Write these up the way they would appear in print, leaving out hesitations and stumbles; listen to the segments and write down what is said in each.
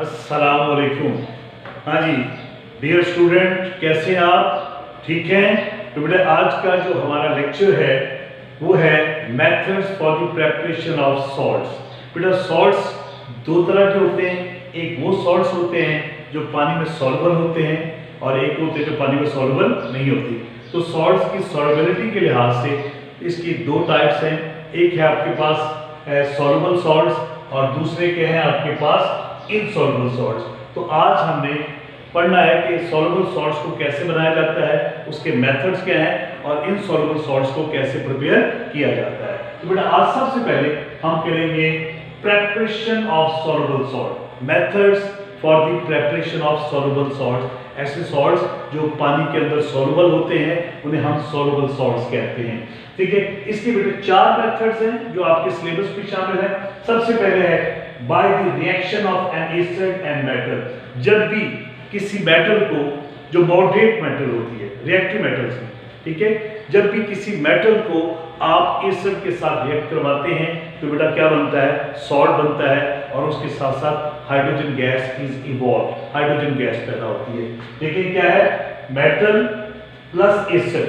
अस्सलाम वालेकुम। हाँ जी डियर स्टूडेंट, कैसे हैं आप? ठीक हैं? तो बेटा आज का जो हमारा लेक्चर है वो है methods for the preparation of salts. बेटा सॉल्ट्स दो तरह के होते हैं, एक वो सॉल्ट्स होते हैं जो पानी में सॉल्युबल होते हैं और एक होते हैं जो पानी में सॉल्युबल नहीं होती। तो सॉल्ट्स की सॉल्युबिलिटी के लिहाज से इसकी दो टाइप्स हैं, एक है आपके पास सॉल्युबल सॉल्ट्स और दूसरे के हैं आपके पास इनसॉल्युबल सॉल्ट्स। तो आज हमने पढ़ना है कि सॉल्युबल सॉल्ट्स को कैसे बनाया जाता है, उसके मेथड्स क्या हैं और इनसॉल्युबल सॉल्ट्स को कैसे प्रिपेयर किया जाता है। तो बेटा आज सबसे पहले हम करेंगे preparation of soluble salt, methods for the preparation of soluble salts. ऐसे सॉल्ट्स जो पानी के अंदर सॉल्युबल होते हैं उन्हें हम सॉल्युबल सॉल्ट्स कहते हैं। ठीक है, इसके बेटे चार मेथड्स हैं जो आपके सिलेबस में शामिल है। सबसे पहले है bye the reaction of N acid and metal. जब भी किसी मेटल को, जो मॉडरेट मेटल होती है, रिएक्टिव मेटल्स में, ठीक है, जब भी किसी मेटल को आप एसिड के साथ रिएक्ट करवाते हैं तो बेटा क्या बनता है? सॉल्ट बनता है और उसके साथ साथ hydrogen gas is evolve, hydrogen gas पैदा होती है। लेकिन क्या है? मेटल प्लस एसिड,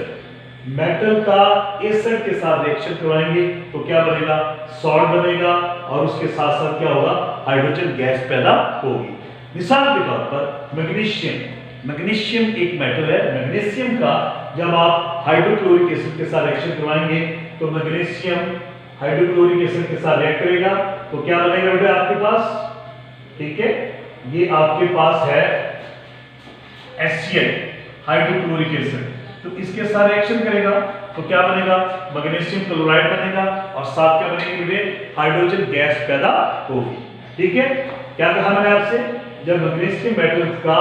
मेटल का एसिड के साथ रिएक्शन करवाएंगे तो क्या बनेगा? सॉल्ट बनेगा और उसके साथ साथ क्या होगा? हाइड्रोजन गैस पैदा होगी। मिसाल के तौर पर मैग्नीशियम, मैग्नीशियम एक मेटल है। मैग्नीशियम का जब आप हाइड्रोक्लोरिक एसिड के साथ रिएक्शन करवाएंगे तो मैग्नीशियम हाइड्रोक्लोरिक एसिड के साथ रिएक्ट करेगा तो क्या बनेगा बेटा आपके पास? ठीक है, ये आपके पास है HCl, हाइड्रोक्लोरिक एसिड। तो इसके साथ रिएक्शन करेगा तो क्या बनेगा? मैग्नीशियम क्लोराइड बनेगा और साथ क्या बनेगी बेटे? हाइड्रोजन गैस पैदा होगी। ठीक है, क्या कहा मैंने आपसे? जब मैग्नीशियम मेटल का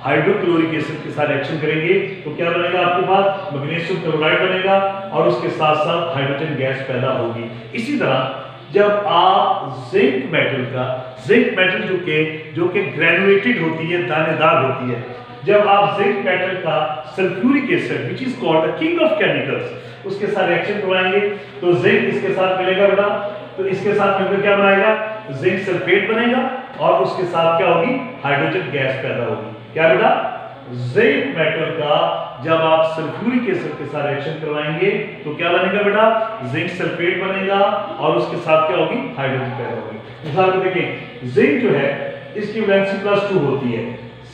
हाइड्रोक्लोरिक एसिड के साथ रिएक्शन करेंगे तो क्या बनेगा आपके पास? मैग्नीशियम क्लोराइड बनेगा और उसके साथ साथ हाइड्रोजन गैस पैदा होगी। इसी तरह जब आप जिंक मेटल का, जिंक मेटल जो कि ग्रेनुलेटेड होती है, दानेदार होती है, जब आप जिंक मेटल का sulphuric acid which is called the king of chemicals उसके साथ रिएक्शन करवाएंगे तो जिंक इसके साथ मिलेगा बेटा, तो इसके साथ मिलकर क्या बनाएगा? जिंक सल्फेट बनेगा और उसके साथ क्या होगी? हाइड्रोजन गैस पैदा होगी। क्या बेटा? जिंक मेटल का जब आप सल्फ्यूरिक एसिड के साथ रिएक्शन करवाएंगे तो क्या बनेगा बेटा? जिंक सल्फेट बनेगा और उसके साथ क्या होगी? हाइड्रोजन पैदा होगी। मिसाल को देखें, जिंक जो है इसकी वैलेंसी +2 होती है,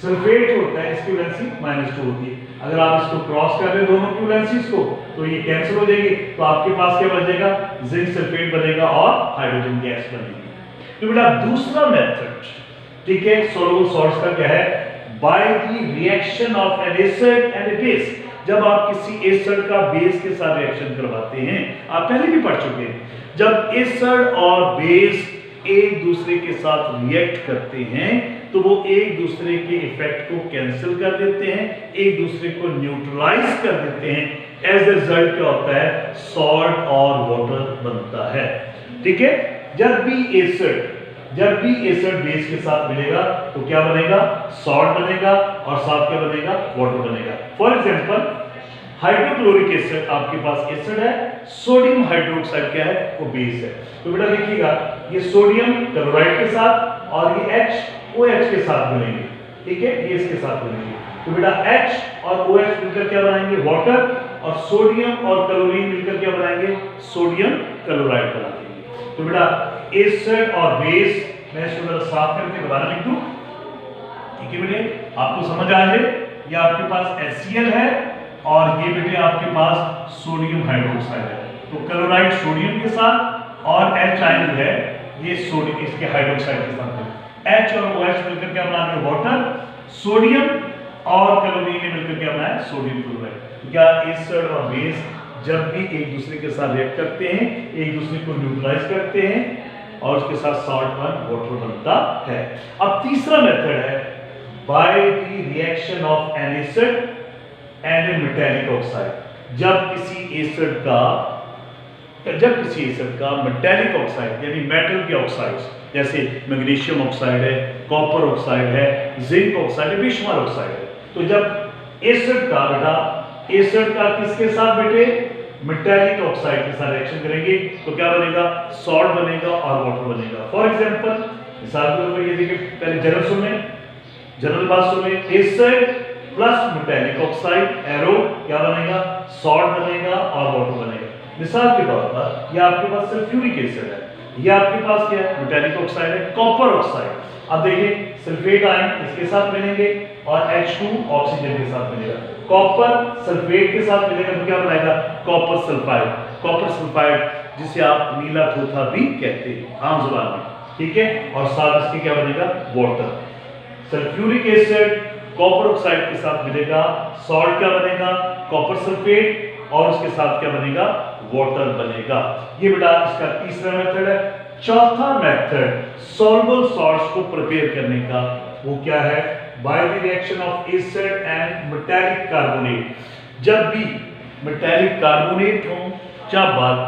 सल्फेट जो होता है इसकी वैलेंसी -2 होती है। अगर आप इसको क्रॉस कर दें दोनों की वैलेंसीज को तो ये कैंसिल हो जाएगी, तो आपके पास क्या बचेगा? जिंक सल्फेट बनेगा और हाइड्रोजन गैस बनेगी। तो बेटा दूसरा मेथड, ठीक है, सॉल्युबल सॉल्ट्स का क्या है? Bye the reaction of N acid and A base. जब आप किसी एसिड का बेस के साथ रिएक्शन करवाते हैं, आप पहले भी पढ़ चुके हैं, जब एसिड और बेस एक दूसरे के साथ रिएक्ट करते हैं तो वो एक दूसरे के इफेक्ट को कैंसिल कर देते हैं, एक दूसरे को न्यूट्रलाइज कर देते हैं। एज ए रिजल्ट क्या होता है? सॉल्ट और वाटर बनता है। ठीक है, जब भी एसिड बेस के साथ मिलेगा तो क्या बनेगा? सॉल्ट बनेगा और साथ क्या बनेगा? वाटर बनेगा। फॉर एग्जांपल हाइड्रोक्लोरिक एसिड आपके पास एसिड है, सोडियम हाइड्रोक्साइड क्या है? वो बेस है। तो बेटा देखिएगा, ये सोडियम क्लोराइड के साथ और ये OH के साथ बनेंगे। ठीक है, ये इसके साथ बनेंगे तो बेटा H और OH मिलकर क्या बनाएंगे? वाटर, और सोडियम और क्लोरीन मिलकर क्या बनाएंगे? सोडियम क्लोराइड बना देंगे। तो बेटा एसिड और बेस, मैं इसको जरा साफ करके दोबारा लिख दूं, ठीक है बेटे, आपको समझ आ जाए। ये आपके पास HCl है और ये बेटे आपके पास सोडियम हाइड्रोक्साइड है। तो क्लोराइड सोडियम के साथ और H आयन है ये सोडियम इसके हाइड्रोक्साइड के साथ है। H और OH मिलकर क्या बना रहे? वाटर। सोडियम और क्लोरीन ने मिलकर क्या बनाया? Sodium chloride. क्या एसिड और बेस जब भी एक दूसरे के साथ रिएक्ट करते हैं, एक दूसरे को न्यूट्रलाइज करते हैं और उसके साथ सॉल्ट और वाटर बनता है। अब तीसरा मेथड है bye the reaction of N acid and A metallic oxide. जब किसी एसिड का मेटालिक ऑक्साइड यानी मेटल के ऑक्साइड्स, जैसे मैग्नीशियम ऑक्साइड है, कॉपर ऑक्साइड है, जिंक ऑक्साइड है, बेशुमार ऑक्साइड है, तो जब एसिड का बेटा, एसिड का किसके साथ बेटे? मेटालिक ऑक्साइड के साथ रिएक्शन करेंगे तो क्या बनेगा? सॉल्ट बनेगा और वाटर बनेगा। फॉर एग्जांपल मिसाल के तौर पर ये देखिए, पहले जनरल सुन लें, जनरल बात सुन लें, acid plus metallic oxide, arrow क्या बनेगा, सॉल्ट बनेगा और वाटर बनेगा। मिसाल के तौर पर ये आपके पास सल्फ्यूरिक एसिड है, ये आपके पास क्या है, मेटालिक ऑक्साइड है, कॉपर ऑक्साइड। अब देखिए सल्फेट आयन इसके साथ मिलेंगे और H2 ऑक्सीजन के साथ मिलेगा, कॉपर सल्फेट के साथ मिलेगा तो क्या बनाएगा, कॉपर सल्फाइड। कॉपर सल्फाइड जिसे आप नीला थोथा भी कहते हैं आम जुबान में, ठीक है। और साथ इसके क्या बनेगा, water. Sulphuric acid copper oxide के साथ मिलेगा, सॉल्ट क्या बनेगा, कॉपर सल्फेट, और उसके साथ क्या बनेगा, वाटर बनेगा। ये बेटा इसका तीसरा मेथड है। चौथा मेथड सॉल्युबल सॉल्ट्स को प्रिपेयर करने का, वो क्या है, bye the reaction of acid and metallic carbonate. जब भी मेटालिक कार्बोनेट हो या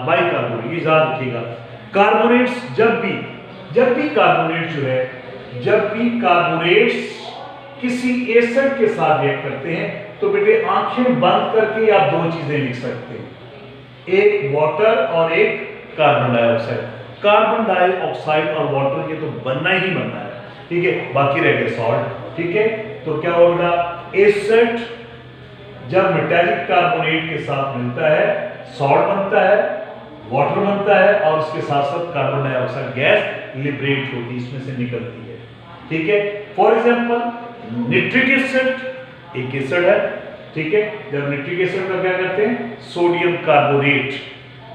बाइकार्बोनेट, ये याद रखिएगा, कार्बोनेट्स जब भी कार्बोनेट जो है, जब भी कार्बोनेट्स किसी एसिड के साथ रिएक्ट करते हैं तो बेटे आंखें बंद करके आप दो चीजें लिख सकते हैं, एक वाटर और एक कार्बन डाइऑक्साइड। कार्बन डाइऑक्साइड और वाटर ये तो बनना ही बनना है, ठीक है। बाकी रह गए सॉल्ट, ठीक है। तो क्या होगा, एसिड जब मेटालिक कार्बोनेट के साथ मिलता है सॉल्ट बनता है, वाटर बनता है और उसके साथ साथ कार्बन डाइऑक्साइड गैस लिबरेट होती है, इसमें से निकलती है, ठीक है। फॉर एग्जांपल निट्रिक एसिड एक एसिड है, ठीक है। जब निट्रिक एसिड का क्या करते हैं, सोडियम कार्बोनेट,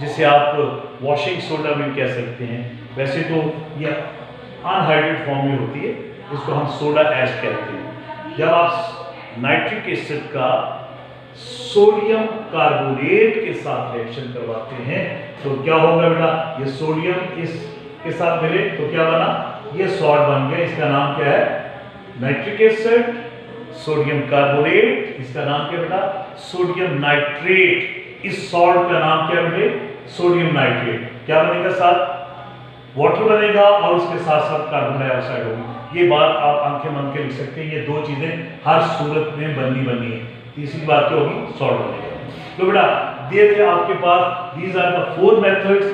जिसे आप वॉशिंग सोडा भी कह सकते हैं, वैसे तो ये अनहाइड्रेटेड फॉर्म में होती है, इसको हम सोडा ऐश कहते हैं। जब आप नाइट्रिक एसिड का सोडियम कार्बोनेट के साथ रिएक्शन करवाते हैं तो क्या होगा बेटा, ये सोडियम इसके साथ मिले तो क्या बना, ये सॉल्ट बन गया। इसका नाम क्या है, नाइट्रिक एसिड, सोडियम कार्बोनेट, इसका नाम क्या बेटा, सोडियम नाइट्रेट। इस सॉल्ट का नाम क्या बेटे, सोडियम नाइट्रेट। क्या बनेगा, साथ वाटर बनेगा और उसके साथ साथ कार्बन डाइऑक्साइड होगी। ये बात आप आंखें बंद के लिख सकते हैं, ये दो चीजें हर सूरत में बननी है। तीसरी बात क्या होगी, सॉल्ट बनेगा। तो बेटा दिए आपके पास दीज आर द 4 मेथड्स,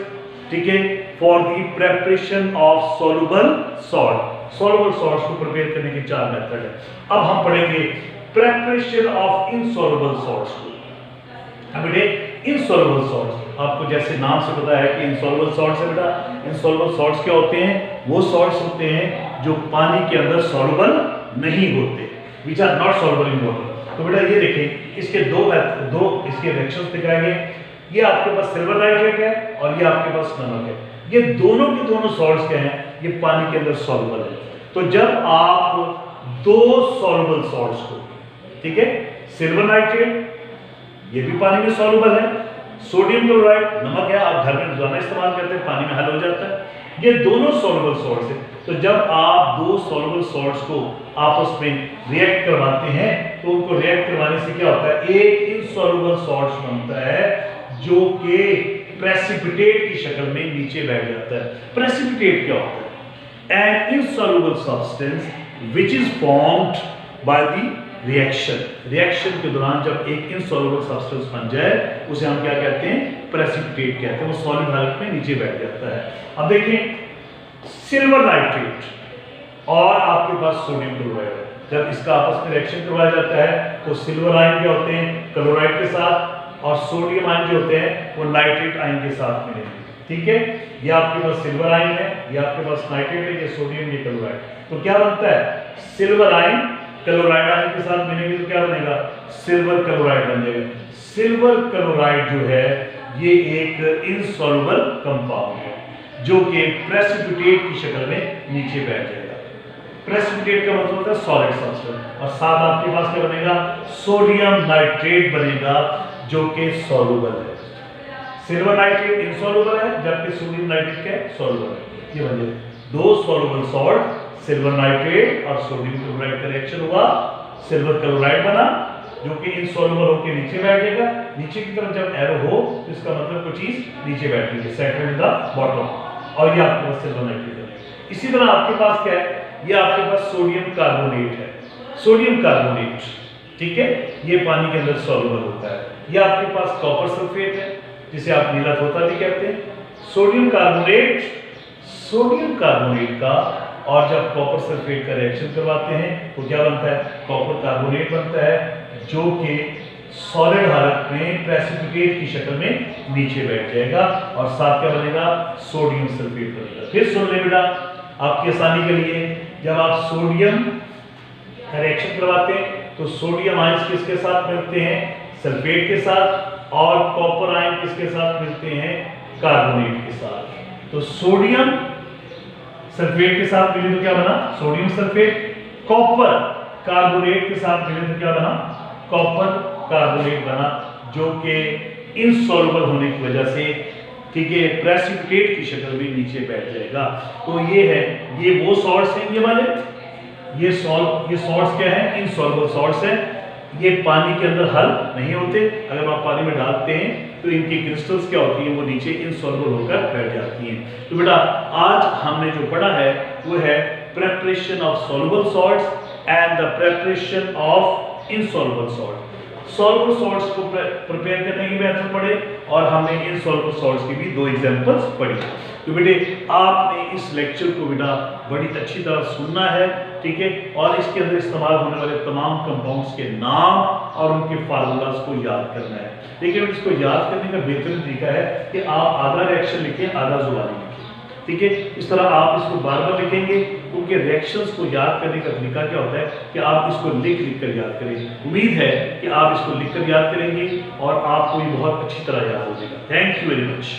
ठीक है, for the preparation of soluble salt. Soluble salts को प्रिपेयर करने के 4 मेथड है। अब हम पढ़ेंगे प्रिपरेशन ऑफ इनसॉल्युबल सॉल्ट्स को। अब बेटे इनसॉल्युबल सॉल्ट्स, आपको जैसे नाम से पता है कि इनसॉल्युबल सॉल्ट्स है बेटा। इनसॉल्युबल सॉल्ट्स क्या होते हैं, वो सॉल्ट्स होते हैं जो पानी के अंदर सॉल्युबल नहीं होते, which are not soluble in water. तो बेटा ये देखें, इसके दो इसके रिएक्शंस दिखाए गए। ये आपके पास सिल्वर नाइट्रेट है और ये आपके पास नमक है। ये दोनों के दोनों सॉल्ट्स क्या हैं, ये पानी के अंदर सॉल्युबल है। तो जब आप दो सॉल्युबल सॉल्ट्स को, ठीक है, सिल्वर नाइट्रेट ये भी पानी में सॉल्युबल है, सोडियम क्लोराइड नमक है, आप घर में रोजाना इस्तेमाल करते हैं, पानी में हल हो जाता है, ये दोनों सॉल्युबल सॉल्ट्स हैं। तो जब आप दो सॉल्युबल सॉल्ट्स को आपस में रिएक्ट करवाते हैं तो उनको रिएक्ट करवाने से क्या होता है, एक इनसॉल्युबल सॉल्ट बनता है जो कि प्रेसिपिटेट की शक्ल में नीचे बैठ जाता है। प्रेसिपिटेट क्या होता है, an insoluble substance which is formed by the reaction के दौरान जब एक इनसॉल्युबल सब्सटेंस बन जाए उसे हम क्या कहते हैं, प्रेसिपिटेट कहते हैं, वो सॉलिड हालत में नीचे बैठ जाता है। अब देखें सिल्वर नाइट्रेट और आपके पास सोडियम क्लोराइड है, जब इसका आपस में रिएक्शन करवाया जाता है तो सिल्वर आयन क्या होते हैं क्लोराइड के साथ, और सोडियम आयन जो होते हैं वो नाइट्रेट आयन के साथ मिलेंगे, ठीक है। ये आपके पास सिल्वर आयन है, ये आपके पास नाइट्रेट है, ये सोडियम, ये क्लोराइड। तो क्या बनता है, सिल्वर आयन क्लोराइड आयन के साथ मिलेंगे तो क्या बनेगा, सिल्वर क्लोराइड बन जाएगा। सिल्वर क्लोराइड जो है ये एक इनसॉल्युबल कंपाउंड है जो कि प्रेसिपिटेट की शक्ल में नीचे बैठ जाएगा। प्रेसिपिटेट का मतलब होता है सॉलिड सब्सटेंस, और साथ आपके पास क्या बनेगा, सोडियम नाइट्रेट बनेगा जो कि सॉल्युबल है। सिल्वर नाइट्रेट इनसॉल्युबल है जबकि सोडियम नाइट्रेट क्या है, सॉल्युबल है। ये बन जाएगा दो सॉल्युबल सॉल्ट, सिल्वर नाइट्रेट और सोडियम क्लोराइड का रिएक्शन हुआ, सिल्वर क्लोराइड बना जो कि इनसॉल्युबल होकर नीचे बैठ जाएगा। नीचे की तरफ जब एरो हो तो इसका मतलब कोई चीज नीचे बैठ रही है, सेंटर इन द बॉटम, और ये आपके पास सिल्वर नाइट्रेट है। इसी तरह आपके पास क्या है, ये आपके पास सोडियम कार्बोनेट है, सोडियम कार्बोनेट, ठीक है, ये पानी के अंदर सॉल्युबल होता है। ये आपके पास कॉपर सल्फेट है जिसे आप नीला तोता भी कहते हैं। सोडियम कार्बोनेट का और जब कॉपर सल्फेट का रिएक्शन करवाते हैं तो क्या बनता है, कॉपर कार्बोनेट बनता है, जो कि सॉलिड हालत में प्रेसिपिटेट की शक्ल में नीचे बैठ जाएगा और साथ क्या बनेगा, सोडियम सल्फेट बनेगा। फिर सुन ले बेटा आपकी आसानी के लिए, जब आप सोडियम का रिएक्शन करवाते हैं तो सोडियम आयंस किसके साथ मिलते हैं, सल्फेट के साथ, और कॉपर आयन किसके साथ मिलते हैं, कार्बोनेट के साथ। तो सोडियम सल्फेट के साथ मिले तो क्या बना, सोडियम सल्फेट। कॉपर कार्बोनेट के साथ मिले तो क्या बना, कॉपर कार्बोनेट बना, जो कि इनसॉल्युबल होने की वजह से, ठीक है, प्रेसिपिटेट की शक्ल में नीचे बैठ जाएगा। तो ये है, ये वो सॉल्ट्स हैं ये वाले, ये सॉल्ट्स क्या है, इनसॉल्युबल सॉल्ट्स हैं। ये पानी के अंदर हल नहीं होते, अगर आप पानी में डालते हैं तो इनकी क्रिस्टल्स क्या होती हैं, वो नीचे इनसॉल्युबल होकर बैठ जाती हैं। तो बेटा आज हमने जो पढ़ा है वो है preparation of soluble salts and the preparation of insoluble salt. Soluble salts को प्रिपेयर करने की मेथड पढ़े और हमने इनसॉल्युबल सॉल्ट्स की भी 2 एग्जांपल्स पढ़ी। तो बेटे आपने इस लेक्चर को बेटा बड़ी अच्छी तरह सुनना है, ठीक है, और इसके अंदर इस्तेमाल होने वाले तमाम कंपाउंड्स के नाम और उनके फार्मूलाज को याद करना है। लेकिन इसको याद करने का बेहतरीन तरीका है कि आप आधा रिएक्शन लिखें, आधा जुबानी लिखें, ठीक है। इस तरह आप इसको बार बार लिखेंगे, क्योंकि रिएक्शंस को याद करने का तरीका क्या होता है कि आप इसको लिख कर याद करें। उम्मीद है कि आप इसको लिख कर याद करेंगे और आपको ये बहुत अच्छी तरह याद हो जाएगा। Thank you very much.